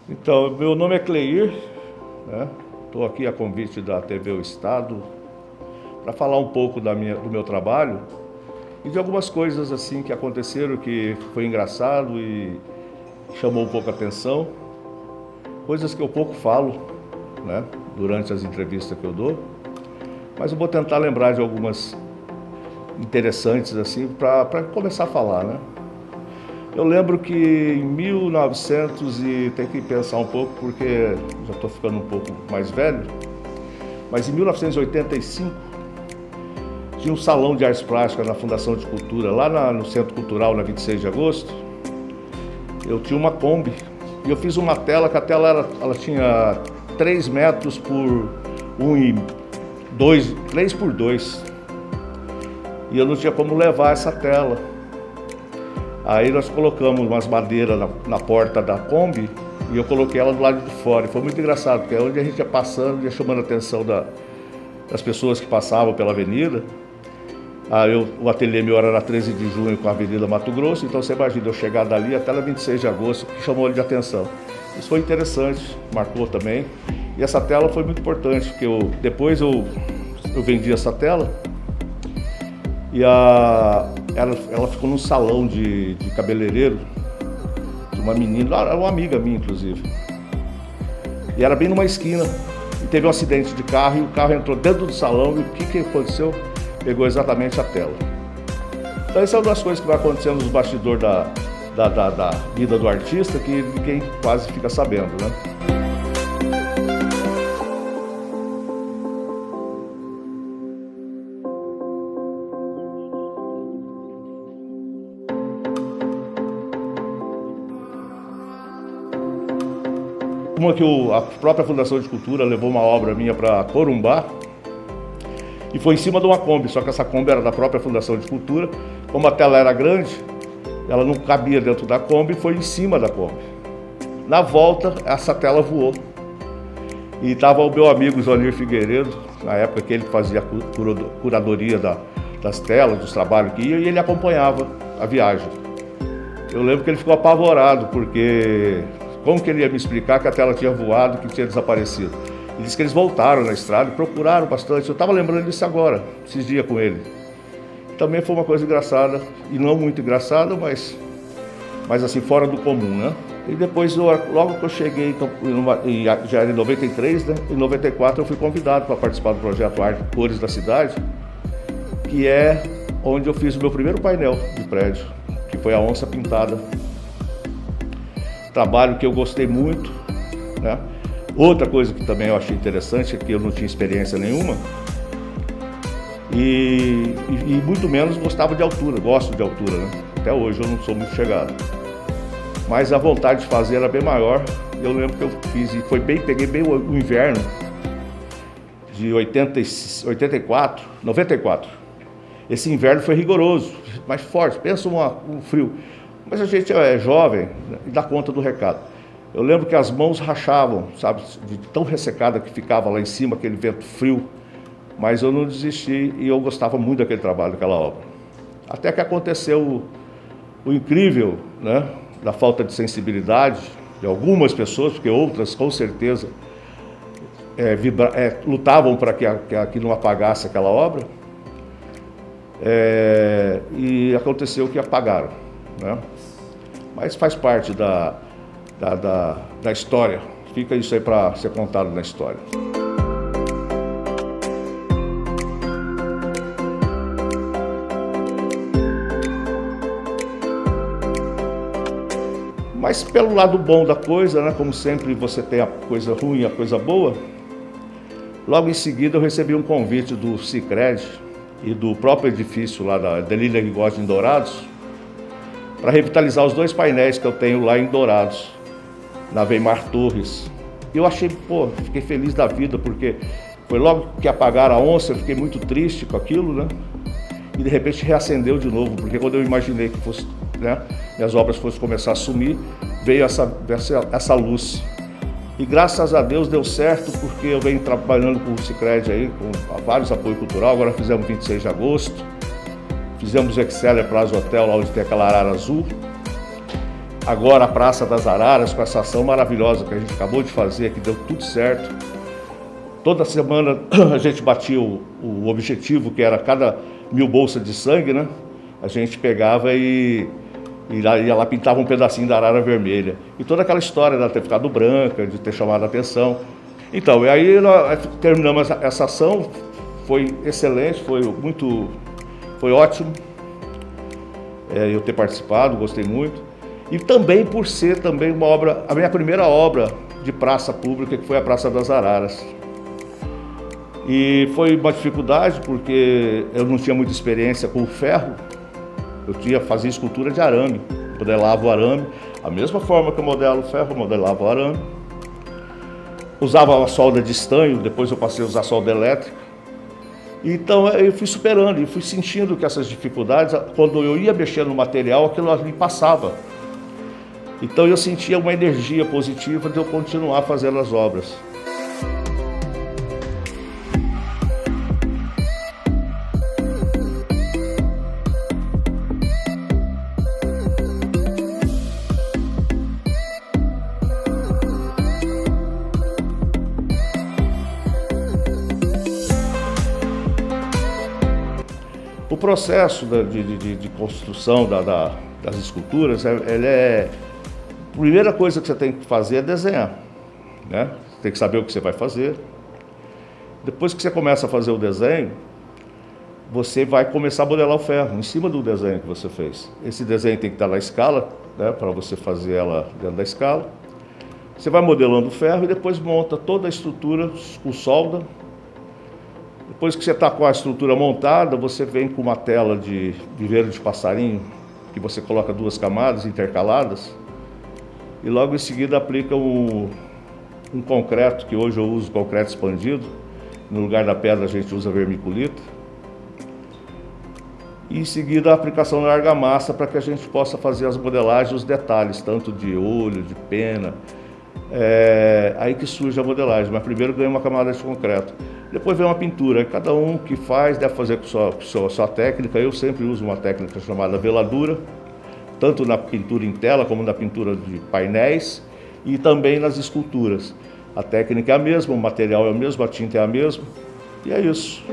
Então, meu nome é Cleir, né? Estou aqui a convite da TV O Estado para falar um pouco do meu trabalho e de algumas coisas assim que aconteceram que foi engraçado e chamou um pouco a atenção, coisas que eu pouco falo, né? Durante as entrevistas que eu dou, mas eu vou tentar lembrar de algumas interessantes assim para começar a falar, né? Eu lembro que em 1900 e tem que pensar um pouco porque já estou ficando um pouco mais velho, mas em 1985 tinha um salão de artes plásticas na Fundação de Cultura, lá no Centro Cultural, na 26 de agosto. Eu tinha uma Kombi e eu fiz uma tela, que a tela ela tinha 3 metros por 3 por 2. E eu não tinha como levar essa tela. Aí nós colocamos umas madeiras na porta da Kombi e eu coloquei ela do lado de fora. E foi muito engraçado, porque onde a gente ia passando, ia chamando a atenção das pessoas que passavam pela avenida. O ateliê meu era na 13 de junho com a Avenida Mato Grosso, então você imagina eu chegar dali até na 26 de agosto, que chamou ele de atenção. Isso foi interessante, marcou também. E essa tela foi muito importante, porque depois eu vendi essa tela e ela ficou num salão de cabeleireiro de uma menina, era uma amiga minha inclusive. E era bem numa esquina, e teve um acidente de carro, e o carro entrou dentro do salão, e o que aconteceu? Pegou exatamente a tela. Então essa é uma das coisas que vai acontecendo nos bastidores da vida do artista, que ninguém quase fica sabendo, né? Uma que a própria Fundação de Cultura levou uma obra minha para Corumbá e foi em cima de uma Kombi, só que essa Kombi era da própria Fundação de Cultura. Como a tela era grande, ela não cabia dentro da Kombi, foi em cima da Kombi. Na volta, essa tela voou. E estava o meu amigo Johnir Figueiredo, na época que ele fazia a curadoria das telas, dos trabalhos que ia, e ele acompanhava a viagem. Eu lembro que ele ficou apavorado, porque como que ele ia me explicar que a tela tinha voado, que tinha desaparecido? Ele disse que eles voltaram na estrada e procuraram bastante. Eu estava lembrando disso agora, esses dias com ele. Também foi uma coisa engraçada, e não muito engraçada, mas assim, fora do comum, né? E depois, logo que eu cheguei, então, já era em 93, né? Em 94 eu fui convidado para participar do projeto Arte Cores da Cidade, que é onde eu fiz o meu primeiro painel de prédio, que foi a Onça Pintada. Trabalho que eu gostei muito, né? Outra coisa que também eu achei interessante é que eu não tinha experiência nenhuma e muito menos gostava de altura, gosto de altura, né? Até hoje eu não sou muito chegado, mas a vontade de fazer era bem maior. Eu lembro que eu fiz e peguei bem o inverno de 94. Esse inverno foi rigoroso, mais forte, pensa um frio. Mas a gente é jovem e dá conta do recado. Eu lembro que as mãos rachavam, sabe, de tão ressecada que ficava lá em cima, aquele vento frio. Mas eu não desisti e eu gostava muito daquele trabalho, daquela obra. Até que aconteceu o incrível, né, da falta de sensibilidade de algumas pessoas, porque outras, com certeza, lutavam para que não apagasse aquela obra. E aconteceu que apagaram, né? Mas faz parte da história. Fica isso aí para ser contado na história. Mas pelo lado bom da coisa, né? Como sempre você tem a coisa ruim e a coisa boa. Logo em seguida eu recebi um convite do Sicredi e do próprio edifício lá da Delília Guigotti em Dourados, para revitalizar os 2 painéis que eu tenho lá em Dourados, na Weimar Torres. E eu achei, fiquei feliz da vida, porque foi logo que apagaram a onça, eu fiquei muito triste com aquilo, né? E de repente reacendeu de novo, porque quando eu imaginei que fosse, né, minhas obras fossem começar a sumir, veio essa luz. E graças a Deus deu certo, porque eu venho trabalhando com o Sicredi aí, com vários apoios cultural. Agora fizemos 26 de agosto, fizemos o Exceller Plaza Hotel, lá onde tem aquela arara azul. agora a Praça das Araras, com essa ação maravilhosa que a gente acabou de fazer, que deu tudo certo. Toda semana a gente batia o objetivo, que era cada 1000 bolsas de sangue, né? A gente pegava e ia lá, pintava um pedacinho da arara vermelha. E toda aquela história dela ter ficado branca, de ter chamado a atenção. Então, e aí nós terminamos essa ação, foi excelente, foi ótimo eu ter participado, gostei muito. E também por ser também uma obra, a minha primeira obra de praça pública, que foi a Praça das Araras. E foi uma dificuldade porque eu não tinha muita experiência com o ferro. Eu fazia escultura de arame, modelava o arame, a mesma forma que eu modelo o ferro, eu modelava o arame. Usava a solda de estanho, depois eu passei a usar solda elétrica. Então eu fui superando e fui sentindo que essas dificuldades, quando eu ia mexer no material, aquilo ali passava. Então eu sentia uma energia positiva de eu continuar fazendo as obras. O processo de construção das esculturas, a primeira coisa que você tem que fazer é desenhar, né? Você tem que saber o que você vai fazer. Depois que você começa a fazer o desenho, você vai começar a modelar o ferro em cima do desenho que você fez. Esse desenho tem que estar na escala, né, para você fazer ela dentro da escala. Você vai modelando o ferro e depois monta toda a estrutura com solda. Depois que você está com a estrutura montada, você vem com uma tela de viveiro de passarinho, que você coloca 2 camadas intercaladas, e logo em seguida aplica um concreto, que hoje eu uso concreto expandido. No lugar da pedra a gente usa vermiculita. E em seguida a aplicação da argamassa para que a gente possa fazer as modelagens, os detalhes, tanto de olho, de pena. Aí que surge a modelagem, mas primeiro ganha uma camada de concreto. Depois vem uma pintura, cada um que faz deve fazer com sua técnica. Eu sempre uso uma técnica chamada veladura, tanto na pintura em tela como na pintura de painéis e também nas esculturas. A técnica é a mesma, o material é o mesmo, a tinta é a mesma, e é isso.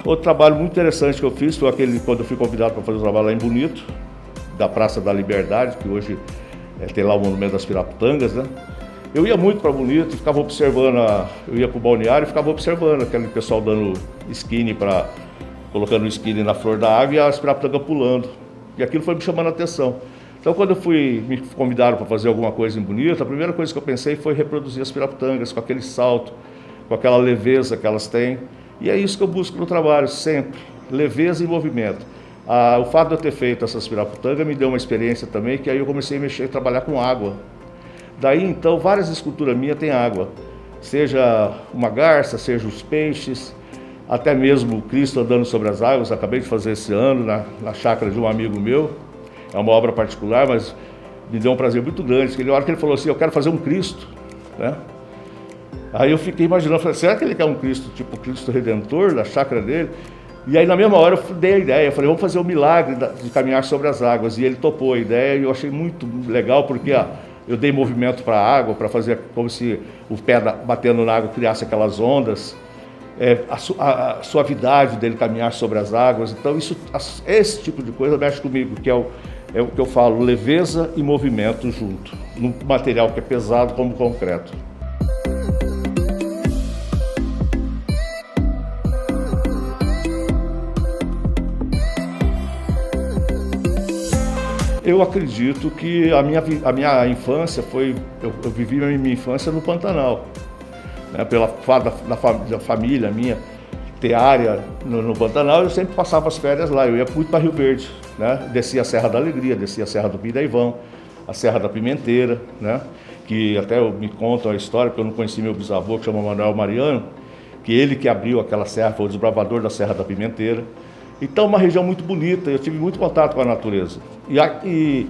Outro trabalho muito interessante que eu fiz foi aquele quando eu fui convidado para fazer um trabalho lá em Bonito, da Praça da Liberdade, que hoje tem lá o Monumento das Piraputangas, né? Eu ia muito para Bonito e ficava observando, eu ia para o balneário e ficava observando aquele pessoal dando skinny, colocando o skinny na flor da água e as piraputangas pulando. E aquilo foi me chamando a atenção. Então quando me convidaram para fazer alguma coisa em Bonito, a primeira coisa que eu pensei foi reproduzir as piraputangas com aquele salto, com aquela leveza que elas têm. E é isso que eu busco no trabalho, sempre, leveza e movimento. O fato de eu ter feito essas piraputangas me deu uma experiência também, que aí eu comecei a trabalhar com água. Daí então, várias esculturas minhas têm água, seja uma garça, seja os peixes, até mesmo o Cristo andando sobre as águas. Acabei de fazer esse ano na chácara de um amigo meu, é uma obra particular, mas me deu um prazer muito grande, porque na hora que ele falou assim, eu quero fazer um Cristo, né? Aí eu fiquei imaginando, falei, será que ele quer um Cristo, tipo Cristo Redentor, da chácara dele? E aí na mesma hora eu dei a ideia, falei, vamos fazer o milagre de caminhar sobre as águas. E ele topou a ideia e eu achei muito legal, porque eu dei movimento para a água, para fazer como se o pé batendo na água criasse aquelas ondas. A suavidade dele caminhar sobre as águas. Então esse tipo de coisa mexe comigo, que é o que eu falo, leveza e movimento junto, num material que é pesado como concreto. Eu acredito que a minha infância foi... Eu vivi a minha infância no Pantanal, né? Pela fato da família minha ter área no Pantanal, eu sempre passava as férias lá. Eu ia muito para Rio Verde, né? Descia a Serra da Alegria, descia a Serra do Pindaivão, a Serra da Pimenteira, né? Que até me contam a história, porque eu não conheci meu bisavô, que chama Manuel Mariano, que ele que abriu aquela serra, foi o desbravador da Serra da Pimenteira. Então, uma região muito bonita, eu tive muito contato com a natureza. E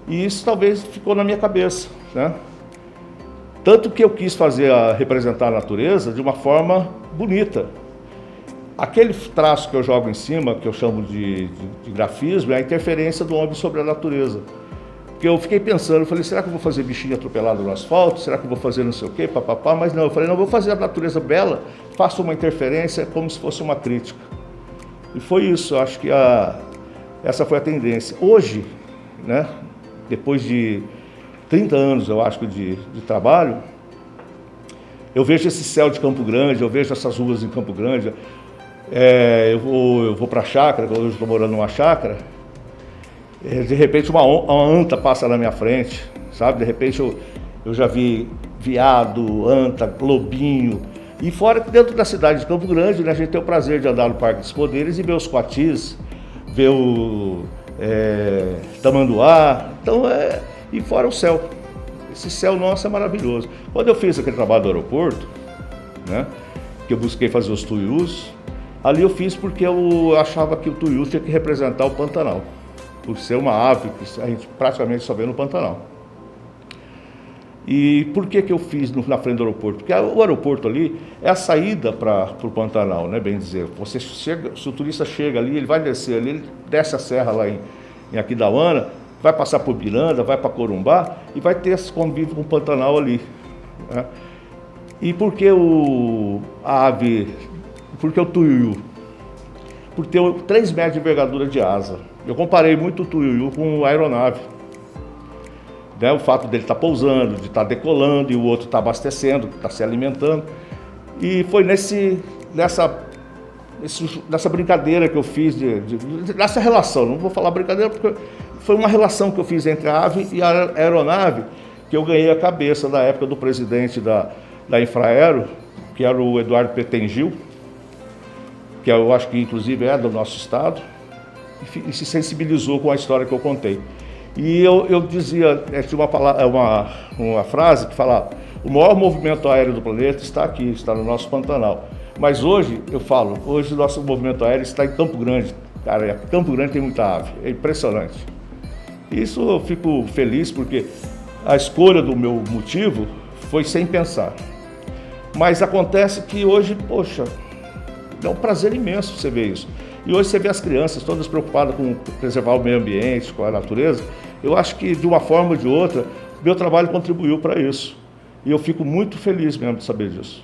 isso talvez ficou na minha cabeça, né? Tanto que eu quis representar a natureza de uma forma bonita. Aquele traço que eu jogo em cima, que eu chamo de grafismo, é a interferência do homem sobre a natureza. Porque eu fiquei pensando, eu falei, será que eu vou fazer bichinho atropelado no asfalto? Será que eu vou fazer não sei o quê, papapá? Mas não, eu falei, não, eu vou fazer a natureza bela, faço uma interferência como se fosse uma crítica. E foi isso, eu acho que essa foi a tendência. Hoje, né, depois de 30 anos, eu acho, de trabalho, eu vejo esse céu de Campo Grande, eu vejo essas ruas em Campo Grande. Eu vou para a chácara, hoje estou morando numa chácara, de repente uma anta passa na minha frente, sabe? De repente eu já vi veado, anta, lobinho. E fora que dentro da cidade de Campo Grande, né, a gente tem o prazer de andar no Parque dos Poderes e ver os coatis, ver o tamanduá, então e fora o céu. Esse céu nosso é maravilhoso. Quando eu fiz aquele trabalho do aeroporto, né, que eu busquei fazer os tuiús, ali eu fiz porque eu achava que o tuiú tinha que representar o Pantanal, por ser uma ave que a gente praticamente só vê no Pantanal. E por que eu fiz na frente do aeroporto? Porque o aeroporto ali é a saída para o Pantanal, né, bem dizer. Você chega, se o turista chega ali, ele vai descer ali, ele desce a serra lá em Aquidauana, vai passar por Miranda, vai para Corumbá e vai ter esse convívio com o Pantanal ali, né? E por que a ave, por que o tuiú? Por ter 3 metros de envergadura de asa. Eu comparei muito o tuiú com a aeronave. Né, o fato dele estar pousando, de estar decolando e o outro estar abastecendo, estar se alimentando. E foi nessa brincadeira que eu fiz, nessa relação, não vou falar brincadeira porque foi uma relação que eu fiz entre a ave e a aeronave, que eu ganhei a cabeça da época do presidente da Infraero, que era o Eduardo Petengil, que eu acho que inclusive é do nosso estado, e se sensibilizou com a história que eu contei. E eu dizia, tinha uma frase que falava, o maior movimento aéreo do planeta está aqui, está no nosso Pantanal. Mas hoje, eu falo, hoje o nosso movimento aéreo está em Campo Grande. Cara, Campo Grande tem muita ave, é impressionante. Isso eu fico feliz porque a escolha do meu motivo foi sem pensar. Mas acontece que hoje, poxa, é um prazer imenso você ver isso. E hoje você vê as crianças todas preocupadas com preservar o meio ambiente, com a natureza. Eu acho que, de uma forma ou de outra, meu trabalho contribuiu para isso. E eu fico muito feliz mesmo de saber disso.